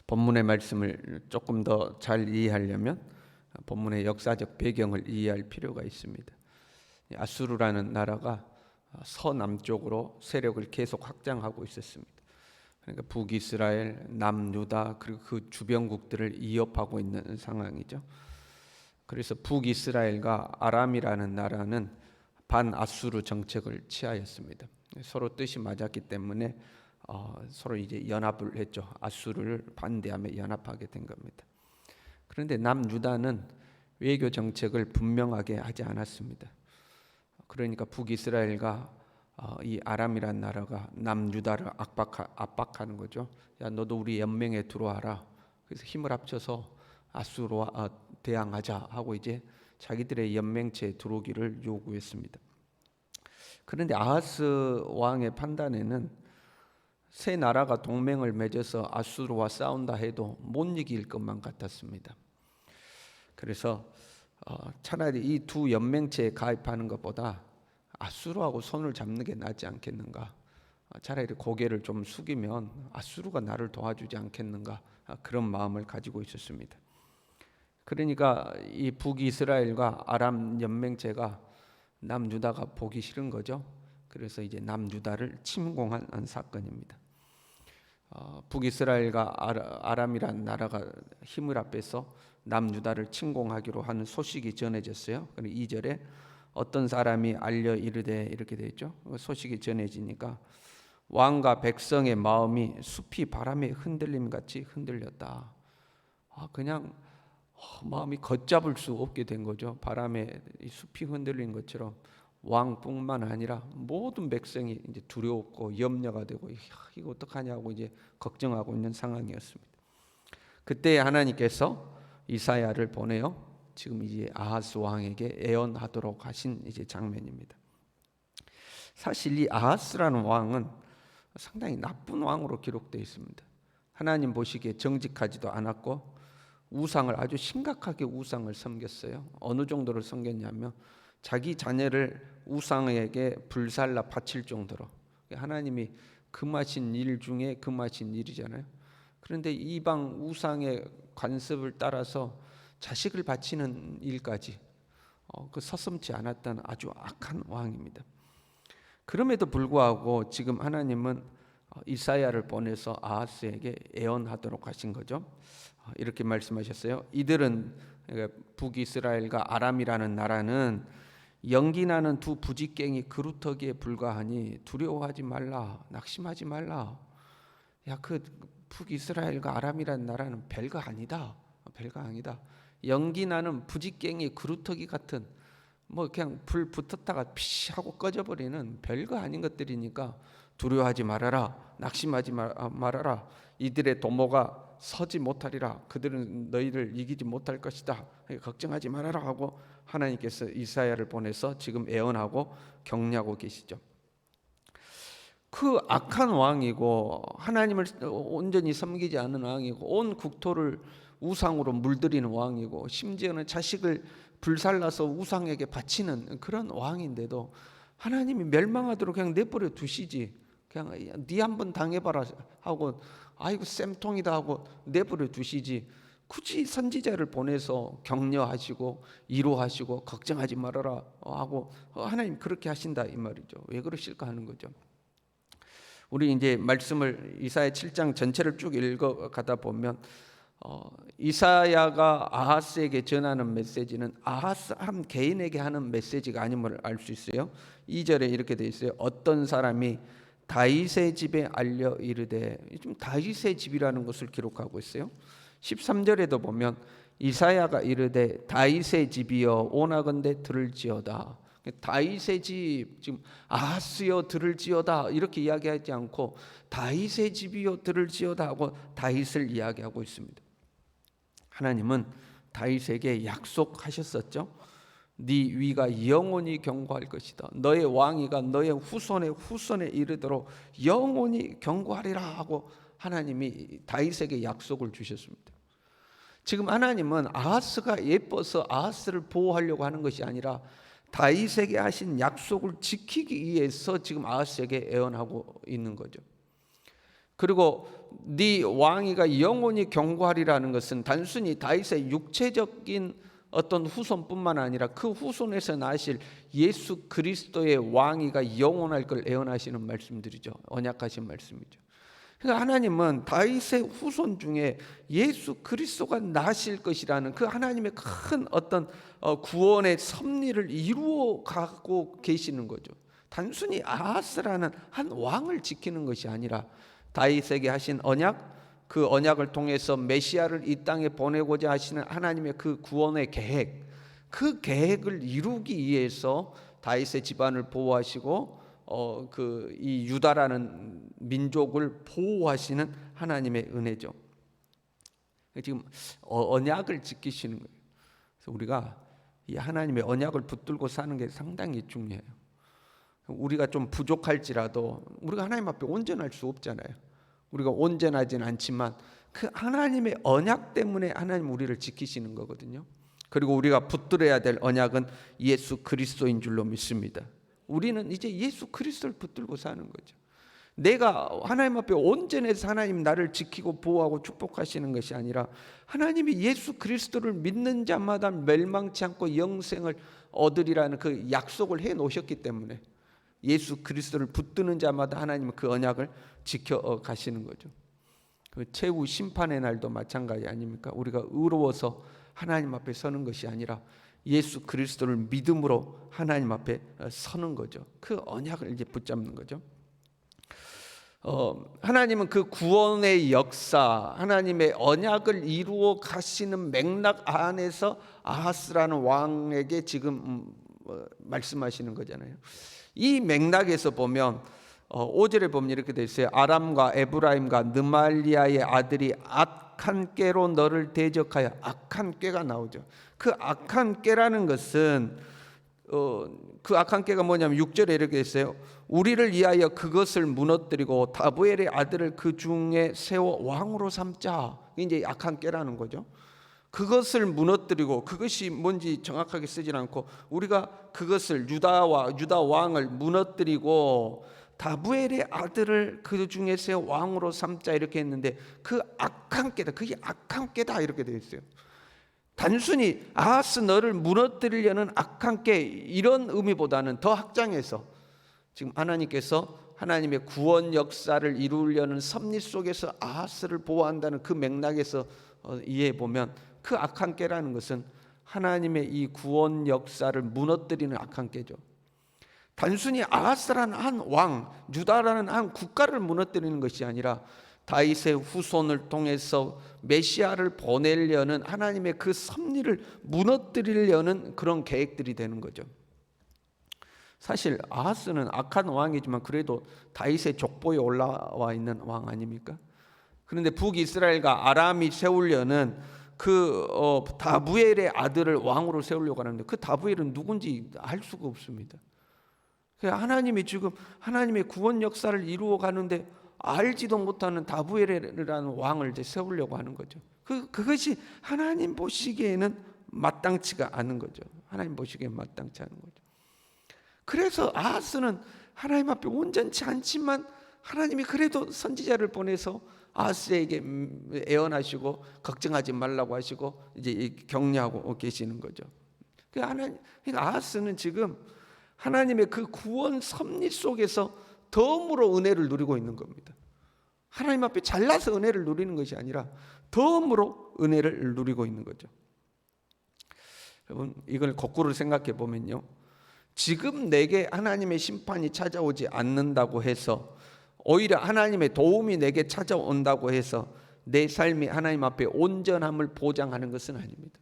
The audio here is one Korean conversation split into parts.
본문의 말씀을 조금 더 잘 이해하려면 본문의 역사적 배경을 이해할 필요가 있습니다. 아수르라는 나라가 서남쪽으로 세력을 계속 확장하고 있었습니다. 그러니까 북이스라엘, 남유다 그리고 그 주변국들을 이협하고 있는 상황이죠. 그래서 북이스라엘과 아람이라는 나라는 반아수르 정책을 취하였습니다. 서로 뜻이 맞았기 때문에 서로 이제 연합을 했죠. 아수르를 반대하며 연합하게 된 겁니다. 그런데 남유다는 외교 정책을 분명하게 하지 않았습니다. 그러니까 북이스라엘과 이 아람이란 나라가 남유다를 압박하는 거죠. 야, 너도 우리 연맹에 들어와라. 그래서 힘을 합쳐서 아수르와 대항하자 하고 이제 자기들의 연맹체에 들어오기를 요구했습니다. 그런데 아하스 왕의 판단에는 세 나라가 동맹을 맺어서 아수르와 싸운다 해도 못 이길 것만 같았습니다. 그래서 차라리 이 두 연맹체에 가입하는 것보다 아수르하고 손을 잡는 게 낫지 않겠는가. 차라리 고개를 좀 숙이면 아수르가 나를 도와주지 않겠는가. 그런 마음을 가지고 있었습니다. 그러니까 이 북이스라엘과 아람 연맹체가 남유다가 보기 싫은 거죠. 그래서 이제 남유다를 침공한 사건입니다. 북이스라엘과 아람이란 나라가 힘을 합해서 남유다를 침공하기로 하는 소식이 전해졌어요. 그리고 2절에 어떤 사람이 알려 이르되 이렇게 되어 있죠. 소식이 전해지니까 왕과 백성의 마음이 숲이 바람에 흔들림 같이 흔들렸다. 그냥 마음이 걷잡을 수 없게 된 거죠. 바람에 숲이 흔들린 것처럼 왕뿐만 아니라 모든 백성이 이제 두려웠고 염려가 되고 이거 어떡하냐고 이제 걱정하고 있는 상황이었습니다. 그때 하나님께서 이사야를 보내요. 지금 이제 아하스 왕에게 애언하도록 하신 이제 장면입니다. 사실 이 아하스라는 왕은 상당히 나쁜 왕으로 기록되어 있습니다. 하나님 보시기에 정직하지도 않았고 우상을 아주 심각하게 우상을 섬겼어요. 어느 정도로 섬겼냐면 자기 자녀를 우상에게 불살라 바칠 정도로 하나님이 금하신 일 중에 금하신 일이잖아요. 그런데 이방 우상의 관습을 따라서 자식을 바치는 일까지 그 서슴지 않았던 아주 악한 왕입니다. 그럼에도 불구하고 지금 하나님은 이사야를 보내서 아하스에게 애언하도록 하신 거죠. 이렇게 말씀하셨어요. 이들은 북이스라엘과 아람이라는 나라는 연기나는 두 부지깽이 그루터기에 불과하니 두려워하지 말라, 낙심하지 말라. 야, 그 북이스라엘과 아람이라는 나라는 별거 아니다. 별거 아니다. 연기나는 부지깽이 그루터기 같은 뭐 그냥 불 붙었다가 피하고 꺼져버리는 별거 아닌 것들이니까 두려워하지 말아라, 낙심하지 말아라. 이들의 도모가 서지 못하리라. 그들은 너희를 이기지 못할 것이다. 걱정하지 말아라 하고 하나님께서 이사야를 보내서 지금 애언하고 격려하고 계시죠. 그 악한 왕이고 하나님을 온전히 섬기지 않는 왕이고 온 국토를 우상으로 물들이는 왕이고 심지어는 자식을 불살라서 우상에게 바치는 그런 왕인데도 하나님이 멸망하도록 그냥 내버려 두시지. 그냥 네 한번 당해봐라 하고 아이고 쌤통이다 하고 내버려 두시지. 굳이 선지자를 보내서 격려하시고 위로하시고 걱정하지 말아라 하고 하나님 그렇게 하신다 이 말이죠. 왜 그러실까 하는 거죠. 우리 이제 말씀을 이사야 7장 전체를 쭉 읽어가다 보면 이사야가 아하스에게 전하는 메시지는 아하스 한 개인에게 하는 메시지가 아님을 알 수 있어요. 2절에 이렇게 돼 있어요. 어떤 사람이 다윗의 집에 알려 이르되, 지금 다윗의 집이라는 것을 기록하고 있어요. 13절에도 보면 이사야가 이르되 다윗의 집이여 오나건대 들을지어다. 다윗의 집, 지금 아하스여 들을지어다 이렇게 이야기하지 않고 다윗의 집이여 들을지어다 하고 다윗을 이야기하고 있습니다. 하나님은 다윗에게 약속하셨었죠. 네 위가 영원히 견고할 것이다. 너의 왕위가 너의 후손에 이르도록 영원히 견고하리라 하고 하나님이 다윗에게 약속을 주셨습니다. 지금 하나님은 아하스가 예뻐서 아하스를 보호하려고 하는 것이 아니라 다윗에게 하신 약속을 지키기 위해서 지금 아하스에게 애언하고 있는 거죠. 그리고 네 왕위가 영원히 경고하리라는 것은 단순히 다윗의 육체적인 어떤 후손뿐만 아니라 그 후손에서 나실 예수 그리스도의 왕위가 영원할 걸 예언하시는 말씀들이죠. 언약하신 말씀이죠. 그러니까 하나님은 다윗의 후손 중에 예수 그리스도가 나실 것이라는 그 하나님의 큰 어떤 구원의 섭리를 이루어 가고 계시는 거죠. 단순히 아하스라는 한 왕을 지키는 것이 아니라 다윗에게 하신 언약, 그 언약을 통해서 메시아를 이 땅에 보내고자 하시는 하나님의 그 구원의 계획, 그 계획을 이루기 위해서 다윗의 집안을 보호하시고 이 유다라는 민족을 보호하시는 하나님의 은혜죠. 지금 언약을 지키시는 거예요. 그래서 우리가 이 하나님의 언약을 붙들고 사는 게 상당히 중요해요. 우리가 좀 부족할지라도 우리가 하나님 앞에 온전할 수 없잖아요. 우리가 온전하진 않지만 그 하나님의 언약 때문에 하나님 우리를 지키시는 거거든요. 그리고 우리가 붙들어야 될 언약은 예수 그리스도인 줄로 믿습니다. 우리는 이제 예수 그리스도를 붙들고 사는 거죠. 내가 하나님 앞에 온전해서 하나님 나를 지키고 보호하고 축복하시는 것이 아니라 하나님이 예수 그리스도를 믿는 자마다 멸망치 않고 영생을 얻으리라는 그 약속을 해 놓으셨기 때문에 예수 그리스도를 붙드는 자마다 하나님은 그 언약을 지켜 가시는 거죠. 그 최후 심판의 날도 마찬가지 아닙니까? 우리가 의로워서 하나님 앞에 서는 것이 아니라 예수 그리스도를 믿음으로 하나님 앞에 서는 거죠. 그 언약을 이제 붙잡는 거죠. 하나님은 그 구원의 역사, 하나님의 언약을 이루어 가시는 맥락 안에서 아하스라는 왕에게 지금 말씀하시는 거잖아요. 이 맥락에서 보면 5절에 보면 이렇게 되어 있어요. 아람과 에브라임과 느말리아의 아들이 악한 꾀로 너를 대적하여, 악한 꾀가 나오죠. 그 악한 꾀라는 것은 그 악한 꾀가 뭐냐면 6절에 이렇게 있어요. 우리를 위하여 그것을 무너뜨리고 다부엘의 아들을 그 중에 세워 왕으로 삼자. 이제 악한 꾀라는 거죠. 그것을 무너뜨리고, 그것이 뭔지 정확하게 쓰지 않고 우리가 그것을 유다 왕을 무너뜨리고 다부엘의 아들을 그 중에 세워 왕으로 삼자 이렇게 했는데 그 악한 꾀다. 그게 악한 꾀다 이렇게 되어 있어요. 단순히 아하스 너를 무너뜨리려는 악한 꾀 이런 의미보다는 더 확장해서 지금 하나님께서 하나님의 구원 역사를 이루려는 섭리 속에서 아하스를 보호한다는 그 맥락에서 이해해 보면 그 악한 꾀라는 것은 하나님의 이 구원 역사를 무너뜨리는 악한 꾀죠. 단순히 아하스라는 한 왕, 유다라는 한 국가를 무너뜨리는 것이 아니라 다윗의 후손을 통해서 메시아를 보내려는 하나님의 그 섭리를 무너뜨리려는 그런 계획들이 되는 거죠. 사실 아하스는 악한 왕이지만 그래도 다윗의 족보에 올라와 있는 왕 아닙니까? 그런데 북이스라엘과 아람이 세우려는 그 다부엘의 아들을 왕으로 세우려고 하는데 그 다부엘은 누군지 알 수가 없습니다. 하나님이 지금 하나님의 구원 역사를 이루어 가는데 알지도 못하는 다부엘이라는 왕을 이제 세우려고 하는 거죠. 그것이 하나님 보시기에는 마땅치가 않은 거죠. 하나님 보시기에 마땅치 않은 거죠. 그래서 아하스는 하나님 앞에 온전치 않지만 하나님이 그래도 선지자를 보내서 아하스에게 애원하시고 걱정하지 말라고 하시고 이제 격려하고 계시는 거죠. 그러니까 아하스는 지금 하나님의 그 구원 섭리 속에서 덤으로 은혜를 누리고 있는 겁니다. 하나님 앞에 잘나서 은혜를 누리는 것이 아니라 덤으로 은혜를 누리고 있는 거죠. 여러분 이걸 거꾸로 생각해 보면요, 지금 내게 하나님의 심판이 찾아오지 않는다고 해서 오히려 하나님의 도움이 내게 찾아온다고 해서 내 삶이 하나님 앞에 온전함을 보장하는 것은 아닙니다.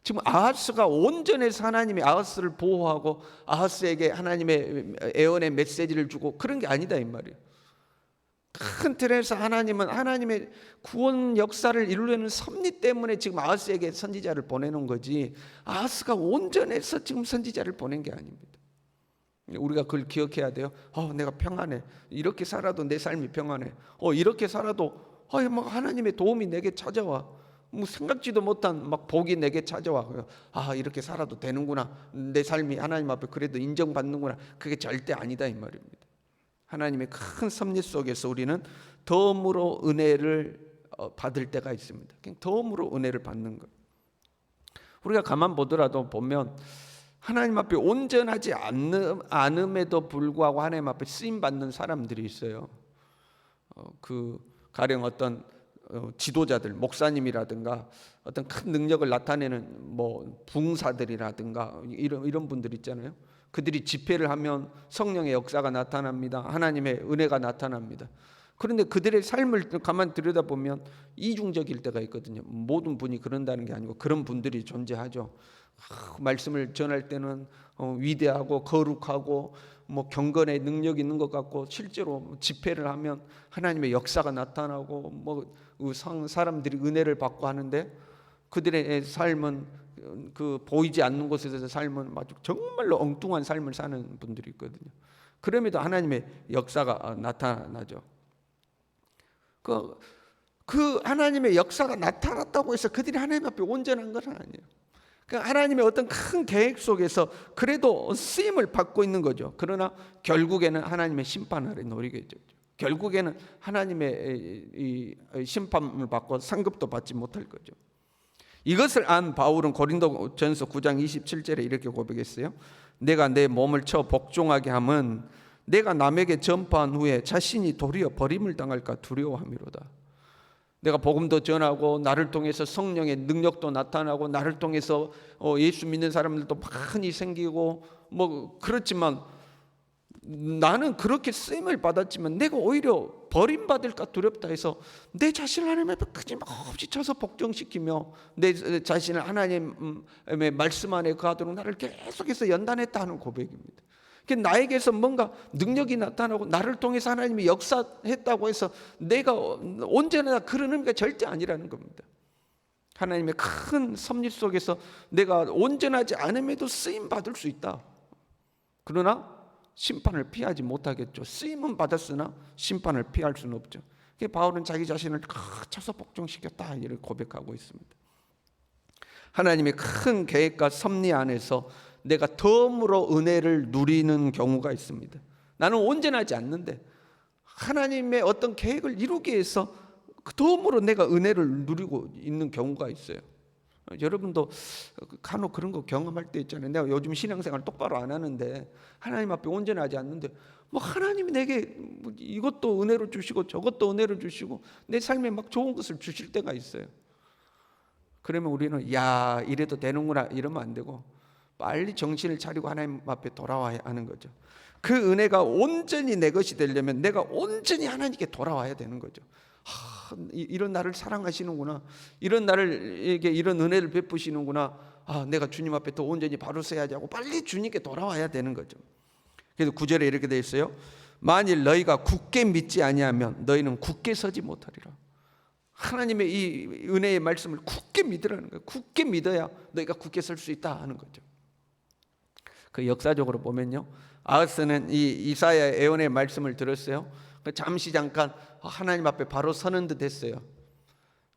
지금 아하스가 온전해서 하나님이 아하스를 보호하고 아하스에게 하나님의 애원의 메시지를 주고 그런 게 아니다 이 말이에요. 큰 틀에서 하나님은 하나님의 구원 역사를 이루려는 섭리 때문에 지금 아하스에게 선지자를 보내놓은 거지 아하스가 온전해서 지금 선지자를 보낸 게 아닙니다. 우리가 그걸 기억해야 돼요. 내가 평안해. 이렇게 살아도 내 삶이 평안해. 이렇게 살아도 하나님의 도움이 내게 찾아와. 생각지도 못한 복이 내게 찾아와. 이렇게 살아도 되는구나. 내 삶이 하나님 앞에 그래도 인정받는구나. 그게 절대 아니다 이 말입니다. 하나님의 큰 섭리 속에서 우리는 덤으로 은혜를 받을 때가 있습니다. 그냥 덤으로 은혜를 받는 것. 우리가 가만 보더라도 보면 하나님 앞에 온전하지 않음에도 불구하고 하나님 앞에 쓰임 받는 사람들이 있어요. 가령 어떤 지도자들, 목사님이라든가 어떤 큰 능력을 나타내는 뭐 붕사들이라든가 이런 분들 있잖아요. 그들이 집회를 하면 성령의 역사가 나타납니다. 하나님의 은혜가 나타납니다. 그런데 그들의 삶을 가만 들여다보면 이중적일 때가 있거든요. 모든 분이 그런다는 게 아니고 그런 분들이 존재하죠. 말씀을 전할 때는 위대하고 거룩하고 뭐 경건의 능력이 있는 것 같고, 실제로 집회를 하면 하나님의 역사가 나타나고 뭐 사람들이 은혜를 받고 하는데, 그들의 삶은 보이지 않는 곳에서 삶은 정말로 엉뚱한 삶을 사는 분들이 있거든요. 그럼에도 하나님의 역사가 나타나죠. 그 하나님의 역사가 나타났다고 해서 그들이 하나님 앞에 온전한 건 아니에요. 하나님의 어떤 큰 계획 속에서 그래도 쓰임을 받고 있는 거죠. 그러나 결국에는 하나님의 심판 아래 놓이겠죠. 결국에는 하나님의 이 심판을 받고 상급도 받지 못할 거죠. 이것을 안 바울은 고린도전서 9장 27절에 이렇게 고백했어요. 내가 내 몸을 쳐 복종하게 함은 내가 남에게 전파한 후에 자신이 도리어 버림을 당할까 두려워함이로다. 내가 복음도 전하고 나를 통해서 성령의 능력도 나타나고 나를 통해서 예수 믿는 사람들도 많이 생기고 뭐 그렇지만, 나는 그렇게 쓰임을 받았지만 내가 오히려 버림받을까 두렵다 해서 내 자신을 하나님 앞에 끊임없이 쳐서 복종시키며 내 자신을 하나님의 말씀 안에 거하도록 나를 계속해서 연단했다 하는 고백입니다. 나에게서 뭔가 능력이 나타나고 나를 통해서 하나님이 역사했다고 해서 내가 언제나 그런 의미가 절대 아니라는 겁니다. 하나님의 큰 섭리 속에서 내가 온전하지 않음에도 쓰임 받을 수 있다. 그러나 심판을 피하지 못하겠죠. 쓰임은 받았으나 심판을 피할 수는 없죠. 바울은 자기 자신을 쳐서 복종시켰다 이렇게 고백하고 있습니다. 하나님의 큰 계획과 섭리 안에서 내가 덤으로 은혜를 누리는 경우가 있습니다. 나는 온전하지 않는데 하나님의 어떤 계획을 이루기 위해서 덤으로 내가 은혜를 누리고 있는 경우가 있어요. 여러분도 간혹 그런 거 경험할 때 있잖아요. 내가 요즘 신앙생활 똑바로 안 하는데 하나님 앞에 온전하지 않는데 뭐 하나님이 내게 이것도 은혜로 주시고 저것도 은혜로 주시고 내 삶에 막 좋은 것을 주실 때가 있어요. 그러면 우리는 야 이래도 되는구나 이러면 안 되고 빨리 정신을 차리고 하나님 앞에 돌아와야 하는 거죠. 그 은혜가 온전히 내 것이 되려면 내가 온전히 하나님께 돌아와야 되는 거죠. 이런 나를 사랑하시는구나, 이런 나를에게 이런 은혜를 베푸시는구나, 내가 주님 앞에 더 온전히 바로 서야지 하고 빨리 주님께 돌아와야 되는 거죠. 그래서 9절에 이렇게 되어 있어요. 만일 너희가 굳게 믿지 아니하면 너희는 굳게 서지 못하리라. 하나님의 이 은혜의 말씀을 굳게 믿으라는 거예요. 굳게 믿어야 너희가 굳게 설 수 있다 하는 거죠. 그 역사적으로 보면요, 아하스는 이 이사야 예언의 말씀을 들었어요. 잠시 잠깐 하나님 앞에 바로 서는 듯 했어요.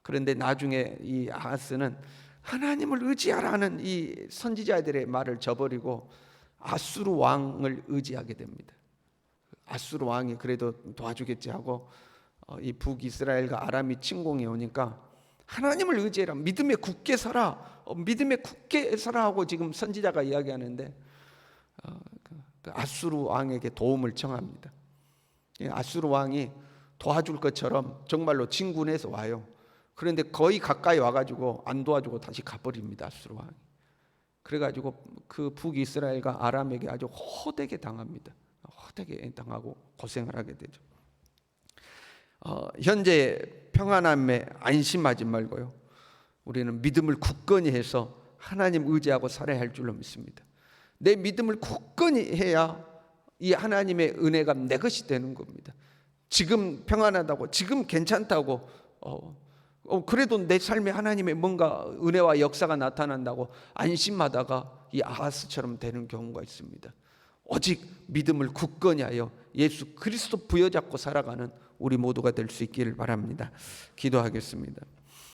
그런데 나중에 이 아하스는 하나님을 의지하라는 이 선지자들의 말을 저버리고 아수르 왕을 의지하게 됩니다. 아수르 왕이 그래도 도와주겠지 하고 이 북이스라엘과 아람이 침공해 오니까 하나님을 의지해라, 믿음에 굳게 서라, 믿음에 굳게 서라 하고 지금 선지자가 이야기하는데 그 아수르 왕에게 도움을 청합니다. 아수르 왕이 도와줄 것처럼 정말로 진군해서 와요. 그런데 거의 가까이 와가지고 안 도와주고 다시 가버립니다. 아수르 왕이. 그래가지고 그 북이스라엘과 아람에게 아주 호되게 당합니다. 호되게 당하고 고생을 하게 되죠. 현재 평안함에 안심하지 말고요, 우리는 믿음을 굳건히 해서 하나님 의지하고 살아야 할 줄로 믿습니다. 내 믿음을 굳건히 해야 이 하나님의 은혜가 내 것이 되는 겁니다. 지금 평안하다고, 지금 괜찮다고, 그래도 내 삶에 하나님의 뭔가 은혜와 역사가 나타난다고 안심하다가 이 아하스처럼 되는 경우가 있습니다. 오직 믿음을 굳건히 하여 예수 그리스도 부여잡고 살아가는 우리 모두가 될 수 있기를 바랍니다. 기도하겠습니다.